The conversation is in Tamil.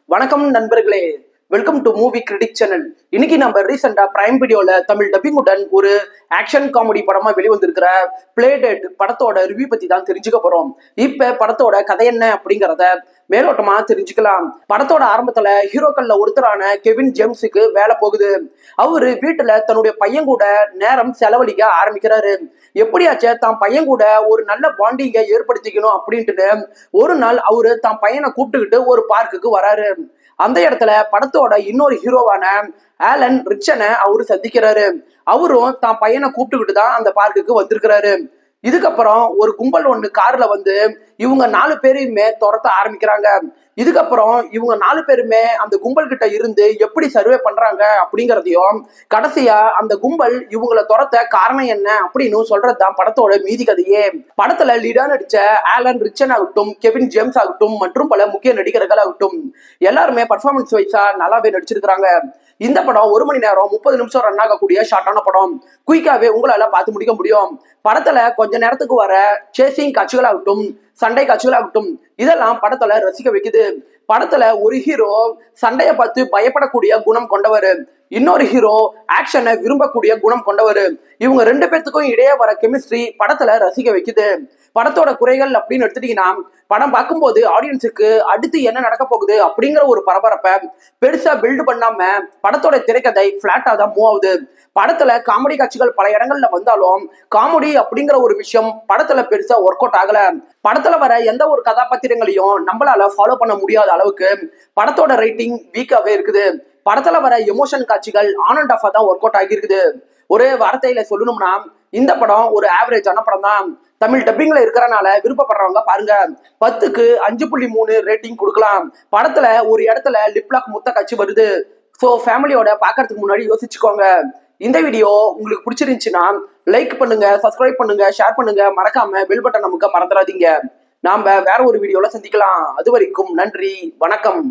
வணக்கம் நண்பர்களே, welcome to movie critic channel. இன்னைக்கு நம்ம ரீசெண்டா பிரைம் வீடியோல தமிழ் டப்பிங்குடன் ஒரு ஆக்ஷன் காமெடி படமா வெளிவந்திருக்கிற பிளே டேட் படத்தோட ரிவ்யூ பத்தி தான் தெரிஞ்சுக்க போறோம். இப்ப படத்தோட கதை என்ன அப்படிங்கறத மேலோட்டமா தெரிஞ்சுக்கலாம். படத்தோட ஆரம்பத்துல ஹீரோக்கள்ல ஒருத்தரான கெவின் ஜேம்ஸுக்கு வேலை போகுது. அவரு வீட்டுல தன்னுடைய பையன் கூட நேரம் செலவழிக்க ஆரம்பிக்கிறாரு. எப்படியாச்சும் தான் பையன் கூட ஒரு நல்ல பாண்டிங்கை ஏற்படுத்திக்கணும் அப்படின்ட்டு ஒரு நாள் அவரு தான் பையனை கூப்பிட்டுக்கிட்டு ஒரு பார்க்குக்கு வராரு. அந்த இடத்துல படத்தோட இன்னொரு ஹீரோவான ஆலன் ரிச்சனை அவரு சந்திக்கிறாரு. அவரும் தான் பையனை கூப்பிட்டுக்கிட்டு தான் அந்த பார்க்குக்கு வந்திருக்கிறாரு. இதுக்கப்புறம் ஒரு கும்பல் ஒண்ணு கார்ல வந்து இவங்க 4 பேரையுமே துரத்த ஆரம்பிக்கிறாங்க. இதுக்கப்புறம் இவங்க 4 பேருமே அந்த கும்பல் கிட்ட இருந்து எப்படி சர்வே பண்றாங்க அப்படிங்கிறதையும், கடைசியா அந்த கும்பல் இவங்களை துரத்த காரணம் என்ன அப்படின்னு சொல்றதுதான் படத்தோட மீதி கதையே. படத்துல லீடா நடிச்ச ஆலன் ரிச்சன் ஆகட்டும், கெவின் ஜேம்ஸ் ஆகட்டும் மற்றும் பல முக்கிய நடிகர்கள் ஆகட்டும் எல்லாருமே பர்ஃபார்மன்ஸ் வைஸா நல்லாவே நடிச்சிருக்கிறாங்க. இந்த படம் 1 மணி நேரம் 30 நிமிஷம் ரன் ஆகக்கூடிய ஷார்ட்டான படம். குயிக்காவே உங்களால பார்த்து முடிக்க முடியும். படத்துல கொஞ்ச நேரத்துக்கு வர சேசிங் காட்சிகள் ஆகட்டும், சண்டை காட்சிகள் ஆகட்டும் இதெல்லாம் படத்துல ரசிக்க வைக்குது. படத்துல ஒரு ஹீரோ சண்டையை பார்த்து பயப்படக்கூடிய குணம் கொண்டவர், இன்னொரு ஹீரோ ஆக்ஷனை விரும்பக்கூடிய குணம் கொண்டவர். இவங்க 2 பேத்துக்கும் இடையே வர கெமிஸ்ட்ரி படத்துல ரசிக்க வைக்குது. படத்தோட குறைகள் அப்படின்னு எடுத்துட்டீங்கன்னா, படம் பார்க்கும்போது ஆடியன்ஸுக்கு அடுத்து என்ன நடக்க போகுது அப்படிங்கிற ஒரு பரபரப்பை பெருசா பில்டு பண்ணாம படத்தோட திரைக்கதை பிளாட்டா தான் மூவ் ஆகுது. படத்துல காமெடி காட்சிகள் பல இடங்கள்ல வந்தாலும் காமெடி அப்படிங்கிற ஒரு விஷயம் படத்துல பெருசா ஒர்க் அவுட் ஆகல. படத்துல வர எந்த ஒரு கதாபாத்திரங்களையும் நம்மளால ஃபாலோ பண்ண முடியாத அளவுக்கு படத்தோட ரைட்டிங் வீக்காவே இருக்குது. படத்துல வர எமோஷன் காட்சிகள் ஆன் அண்ட் ஆஃபா தான் ஒர்க் அவுட் ஆகியிருக்குது. ஒரே வார்த்தையில சொல்லணும்னா இந்த படம் ஒரு ஆவரேஜான படம் தான். தமிழ் டப்பிங்ல இருக்கிறனால விருப்பப்படுறவங்க பாருங்க. 10க்கு 5.3 ரேட்டிங் கொடுக்கலாம். படத்துல ஒரு இடத்துல லிப்லாக் முத்த காட்சி வருது. ஸோ ஃபேமிலியோட பாக்குறதுக்கு முன்னாடி யோசிச்சுக்கோங்க. இந்த வீடியோ உங்களுக்கு பிடிச்சிருந்துச்சுன்னா லைக் பண்ணுங்க, சப்ஸ்கிரைப் பண்ணுங்க, ஷேர் பண்ணுங்க, மறக்காம பெல் பட்டன் நமக்கு மறந்துடாதீங்க. நாம வேற ஒரு வீடியோல சந்திக்கலாம். அது வரைக்கும் நன்றி, வணக்கம்.